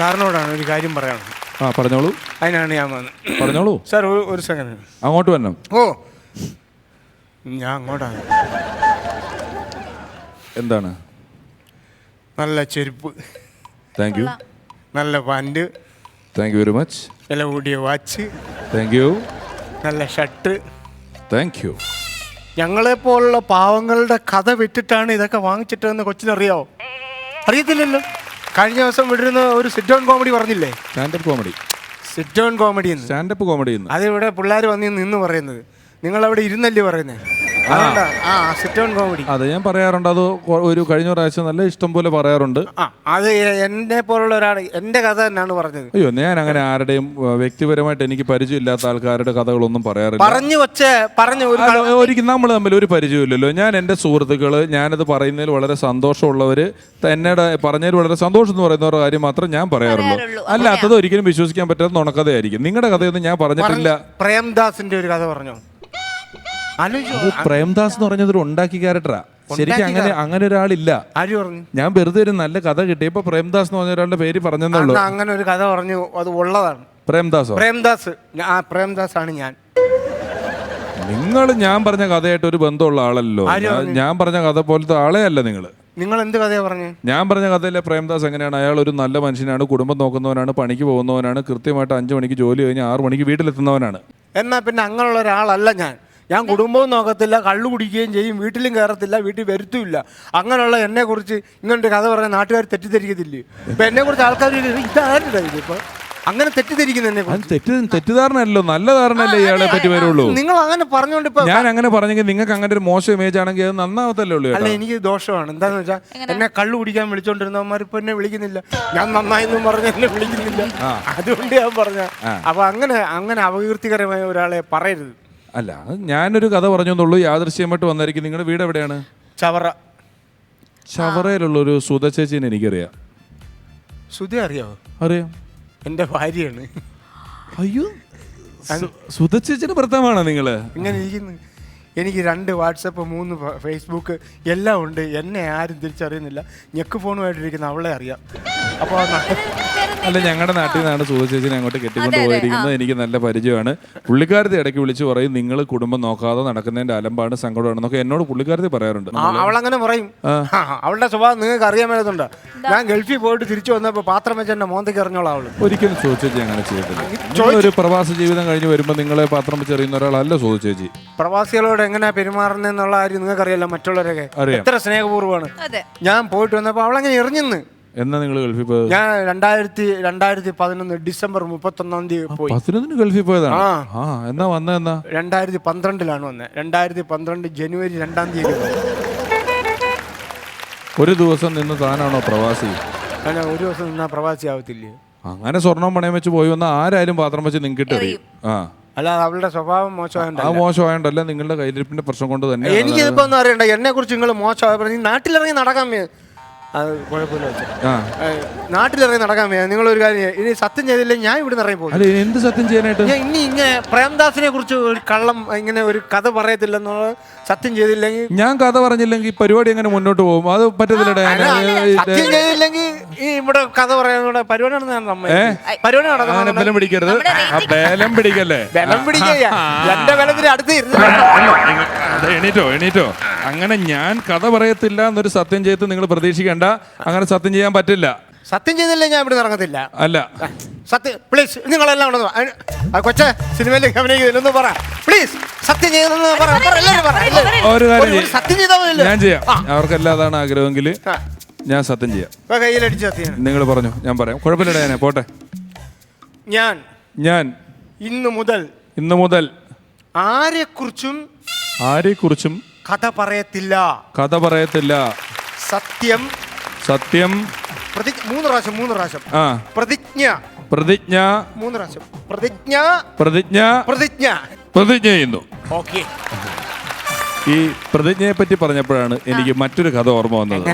സാറിനോടാണ് ഒരു കാര്യം പറയാനുള്ളത്. പറഞ്ഞോളൂ. അതിനാണ് ഞാൻ വന്നത്. പറഞ്ഞോളൂ സാർ. ഒരു സെക്കൻഡ്. അങ്ങോട്ട് വരണം. ഓ, ഞാൻ അങ്ങോട്ടാണ്. എന്താണ്? നല്ല ചെരുപ്പ്, താങ്ക് യു. നല്ല pant, thank you very much. വില കൂടിയ വാച്ച്, താങ്ക് യു. നല്ല ഷർട്ട്. Thank you. ഞങ്ങളെപ്പോലുള്ള പാവങ്ങളുടെ കഥ വിറ്റിട്ടാണ് ഇതൊക്കെ വാങ്ങിച്ചിട്ടെന്ന് കൊച്ചിനറിയാവോ? അറിയത്തില്ലല്ലോ. കഴിഞ്ഞ ദിവസം വിടുന്ന ഒരു സിറ്റ് ഡൗൺ കോമഡി പറഞ്ഞില്ലേ? Stand up comedy. Sit down comedy. Stand up comedy. അതിവിടെ പിള്ളേർ വന്ന് നിന്ന് പറയുന്നത്. നിങ്ങളവിടെ ഇരുന്നല്ലേ പറയുന്നത്? Sit down comedy. അതെ, ഞാൻ പറയാറുണ്ട്. അത് ഒരു കഴിഞ്ഞ പ്രാവശ്യം നല്ല ഇഷ്ടം പോലെ പറയാറുണ്ട്. അത് എന്നെ പോലുള്ള ഒരാൾ എൻ്റെ കഥ തന്നെയാണ് പറഞ്ഞത്. അയ്യോ, ഞാൻ അങ്ങനെ ആരുടെയും വ്യക്തിപരമായിട്ട് എനിക്ക് പരിചയമില്ലാത്ത ആൾക്കാരുടെ കഥകളൊന്നും പറയാറില്ല. ഒരിക്കലും നമ്മൾ തമ്മിൽ ഒരു പരിചയമില്ലല്ലോ. ഞാൻ എൻ്റെ സുഹൃത്തുക്കള്, ഞാനത് പറയുന്നതിൽ വളരെ സന്തോഷമുള്ളവര്, എന്നോട് പറഞ്ഞതിൽ വളരെ സന്തോഷം എന്ന് പറയുന്നവരുടെ കാര്യം മാത്രം ഞാൻ പറയാറുള്ളൂ. അല്ലാത്തത് ഒരിക്കലും വിശ്വസിക്കാൻ പറ്റാത്ത നുണക്കഥയായിരിക്കും. നിങ്ങളുടെ കഥയൊന്നും ഞാൻ പറഞ്ഞിട്ടില്ല. പ്രേംദാസിന്റെ ഒരു കഥ പറഞ്ഞോ? പ്രേംദാസ് എന്ന് പറഞ്ഞതൊരു ഉണ്ടാക്കി ക്യാരക്ടറാ. ശരിക്കും അങ്ങനെ ഒരാളില്ല. ആര് പറഞ്ഞു? ഞാൻ വെറുതെ ഒരു നല്ല കഥ കിട്ടിയപ്പോ പ്രേംദാസ് എന്ന് പറഞ്ഞ ഒരാളുടെ പേര് പറഞ്ഞെന്നുള്ളൂ. അങ്ങനെ ഒരു കഥ പറഞ്ഞു, അത് ഉള്ളതാണ്. പ്രേംദാസ് ആണ് ഞാൻ. നിങ്ങൾ ഞാൻ പറഞ്ഞ കഥയായിട്ട് ഒരു ബന്ധമുള്ള ആളല്ലോ. ഞാൻ പറഞ്ഞ കഥ പോലത്തെ ആളെ അല്ല നിങ്ങൾ എന്ത് കഥയാ പറഞ്ഞു? ഞാൻ പറഞ്ഞ കഥയിലെ പ്രേംദാസ് എങ്ങനെയാണ്? അയാൾ ഒരു നല്ല മനുഷ്യനാണ്, കുടുംബം നോക്കുന്നവനാണ്, പണിക്ക് പോകുന്നവനാണ്, കൃത്യമായിട്ട് 5 മണിക്ക് ജോലി കഴിഞ്ഞ് 6 മണിക്ക് വീട്ടിലെത്തുന്നവനാണ്. എന്നാ പിന്നെ അങ്ങനെയുള്ള ഒരാളല്ല ഞാൻ കുടുംബവും നോക്കത്തില്ല, കള്ളു കുടിക്കുകയും ചെയ്യും, വീട്ടിലും കയറത്തില്ല, വീട്ടിൽ വരുത്തുമില്ല. അങ്ങനെയുള്ള എന്നെ കുറിച്ച് ഇങ്ങനൊരു കഥ പറഞ്ഞാൽ നാട്ടുകാർ തെറ്റിദ്ധരിക്കത്തില്ലേ? ഇപ്പൊ എന്നെ കുറിച്ച് ആൾക്കാർ ഇതാരുടെ ഇതിപ്പോ അങ്ങനെ തെറ്റിദ്ധരിക്കുന്ന തെറ്റിദ്ധാരണല്ലോ, നല്ല ധാരണയല്ലേ ഇയാളെ പറ്റി വരുള്ളൂ. നിങ്ങൾ അങ്ങനെ പറഞ്ഞോണ്ട് ഞാൻ അങ്ങനെ പറഞ്ഞെങ്കിൽ നിങ്ങൾക്ക് അങ്ങനെ ഒരു മോശം ഇമേജ് ആണെങ്കിൽ അത് നന്നാവത്തല്ലേ ഉള്ളൂ. അല്ല, എനിക്ക് ദോഷമാണ്. എന്താന്ന് വെച്ചാൽ എന്നെ കള്ളു കുടിക്കാൻ വിളിച്ചോണ്ടിരുന്നവന്മാർ ഇപ്പൊ എന്നെ വിളിക്കുന്നില്ല. ഞാൻ നന്നായെന്നും പറഞ്ഞ് എന്നെ വിളിക്കുന്നില്ല. അതുകൊണ്ട് ഞാൻ പറഞ്ഞ അപ്പൊ അങ്ങനെ അപകീർത്തികരമായ ഒരാളെ പറയരുത്. അല്ല, ഞാനൊരു കഥ പറഞ്ഞു എന്നുള്ളൂ. യാദൃശ്യമായിട്ട് വന്നായിരിക്കും. നിങ്ങളുടെ വീട് എവിടെയാണ്? ചവറയിലുള്ളൊരു സുധ ചേച്ചീനെ എനിക്കറിയാം. സുധ അറിയാമോ? അറിയാം, എൻ്റെ ഭാര്യയാണ്. അയ്യോ, സുധ ചേച്ചിയുടെ ഭർത്താവാണോ നിങ്ങള്? ഇങ്ങനെ ഇരിക്കുന്നു. എനിക്ക് 2 വാട്സപ്പ്, 3 ഫേസ്ബുക്ക് എല്ലാം ഉണ്ട്. എന്നെ ആരും തിരിച്ചറിയുന്നില്ല. ഞെക്ക് ഫോണുമായിട്ടിരിക്കുന്ന അവളെ അറിയാം. അപ്പോൾ അല്ല, ഞങ്ങളുടെ നാട്ടിൽ നിന്നാണ് സുധ ചേച്ചിനെ അങ്ങോട്ട് കെട്ടിക്കൊണ്ട് പോയിരിക്കുന്നത്. എനിക്ക് നല്ല പരിചയമാണ്. പുള്ളിക്കാരത്തി ഇടയ്ക്ക് വിളിച്ച് പറയും, നിങ്ങൾ കുടുംബം നോക്കാതെ നടക്കുന്നതിന്റെ അലമ്പാണ്, സങ്കടമാണെന്നൊക്കെ എന്നോട് പുള്ളിക്കാരത്തി പറയാറുണ്ട്. അവളങ്ങനെ പറയും. അവളുടെ സ്വഭാവം നിങ്ങൾക്ക് അറിയാൻ മേലത്തുണ്ട്. ഞാൻ ഗൾഫിൽ പോയിട്ട് തിരിച്ചു വന്നപ്പോൾ പാത്രം വെച്ച് എന്നെ മോന്തയ്ക്ക് എറിഞ്ഞോളാം അവള്. ഒരിക്കലും സുധ ചേച്ചി അങ്ങനെ ചെയ്യത്തില്ല. ഒരു പ്രവാസ ജീവിതം കഴിഞ്ഞ് വരുമ്പോൾ നിങ്ങളെ പാത്രം വെച്ച് എറിയുന്ന ഒരാളല്ല സുധ ചേച്ചി. പ്രവാസികളോട് എങ്ങനെയാ പെരുമാറുന്നുള്ള കാര്യം നിങ്ങൾക്ക് അറിയാലോ. മറ്റുള്ളവരൊക്കെ എത്ര സ്നേഹപൂർവ്വമാണ്. ഞാൻ പോയിട്ട് വന്നപ്പോൾ അവളങ്ങനെ എറിഞ്ഞെന്ന്. എന്നാ നിങ്ങൾ ഗൾഫിൽ പോയത്? ഞാൻ 2011 ഡിസംബർ 31 പോയി. 11 ഗൾഫിൽ പോയതാണ്. എന്നാ വന്ന? 2012 വന്നത്. 2012 ജനുവരി 2 ഒരു ദിവസം നിന്ന് താനാണോ പ്രവാസി? അല്ല, ഒരു ദിവസം നിന്നാ പ്രവാസി ആവത്തില്ലേ? അങ്ങനെ സ്വർണം പണയം വെച്ച് പോയി വന്ന ആരായാലും പാത്രം വെച്ച് നിങ്ങൾക്ക് എറിയും. അല്ല, അവളുടെ സ്വഭാവം മോശമായതല്ല, നിങ്ങളുടെ കയ്യിരിപ്പിന്റെ പ്രശ്നം കൊണ്ട് തന്നെ. എനിക്കിതിപ്പോ ഒന്നും അറിയണ്ട. എന്നെ കുറിച്ച് നിങ്ങൾ മോശമായ നാട്ടിലിറങ്ങി നടക്കാൻ അത് കുഴപ്പമില്ല. നാട്ടിലിറങ്ങി നടക്കാൻ നിങ്ങളൊരു കാര്യം, ഇനി സത്യം ചെയ്തില്ലെങ്കിൽ ഞാൻ ഇവിടെ ഇറങ്ങി പോകും. എന്ത് സത്യം ചെയ്യാനായിട്ട്? ഇനി ഇങ്ങനെ പ്രേംദാസിനെ കുറിച്ച് ഒരു കള്ളം, ഇങ്ങനെ ഒരു കഥ പറയത്തില്ലെന്നുള്ള സത്യം ചെയ്തില്ലെങ്കിൽ, ഞാൻ കഥ പറഞ്ഞില്ലെങ്കിൽ പരിപാടി എങ്ങനെ മുന്നോട്ട് പോകും? അത് പറ്റത്തില്ല. സത്യം ചെയ്തില്ലെങ്കിൽ ഈ ഇവിടെ കഥ പറയാനുള്ള പരിപാടി നടക്കണം. ബലം പിടിക്കരുത്. ബലം പിടിക്കല്ലേ? ബലം പിടിക്കുക. എന്റെ ബലത്തിന് അടുത്ത് എണീറ്റോ. അങ്ങനെ ഞാൻ കഥ പറയത്തില്ല എന്നൊരു സത്യം ചെയ്ത് നിങ്ങൾ പ്രതീക്ഷിക്കേണ്ട. അങ്ങനെ സത്യം ചെയ്യാൻ പറ്റില്ല. സത്യം ചെയ്തില്ലേ ഞാൻ ഇവിടെ ഇറങ്ങത്തില്ല. അല്ല, സത്യം പ്ലീസ്. നിങ്ങളെല്ലാം കൊച്ചെ സിനിമയിലേക്ക് അഭിനയിക്കുന്നൊന്ന് പറ പ്ലീസ്. സത്യം ചെയ്തെന്ന് ഒരു കാര്യം സത്യം ചെയ്താൽ ഞാൻ ചെയ്യാം. അവർക്കെല്ലാം അതാണ് ആഗ്രഹമെങ്കിൽ ഞാൻ സത്യം ചെയ്യാം. കയ്യിലടിച്ച് സത്യം നിങ്ങൾ പറഞ്ഞു, ഞാൻ പറയാം. കുഴപ്പമില്ല, ഞാൻ പോട്ടെ. ഞാൻ ഇന്ന് മുതൽ ആരെക്കുറിച്ചും കഥ പറയത്തില്ല. സത്യം 3 പ്രാവശ്യം. പ്രതിജ്ഞ 3 പ്രാവശ്യം. പ്രതിജ്ഞ ചെയ്യുന്നു. ഓക്കേ. ഈ പ്രതിജ്ഞയെ പറ്റി പറഞ്ഞപ്പോഴാണ് എനിക്ക് മറ്റൊരു കഥ ഓർമ്മ വന്നത്.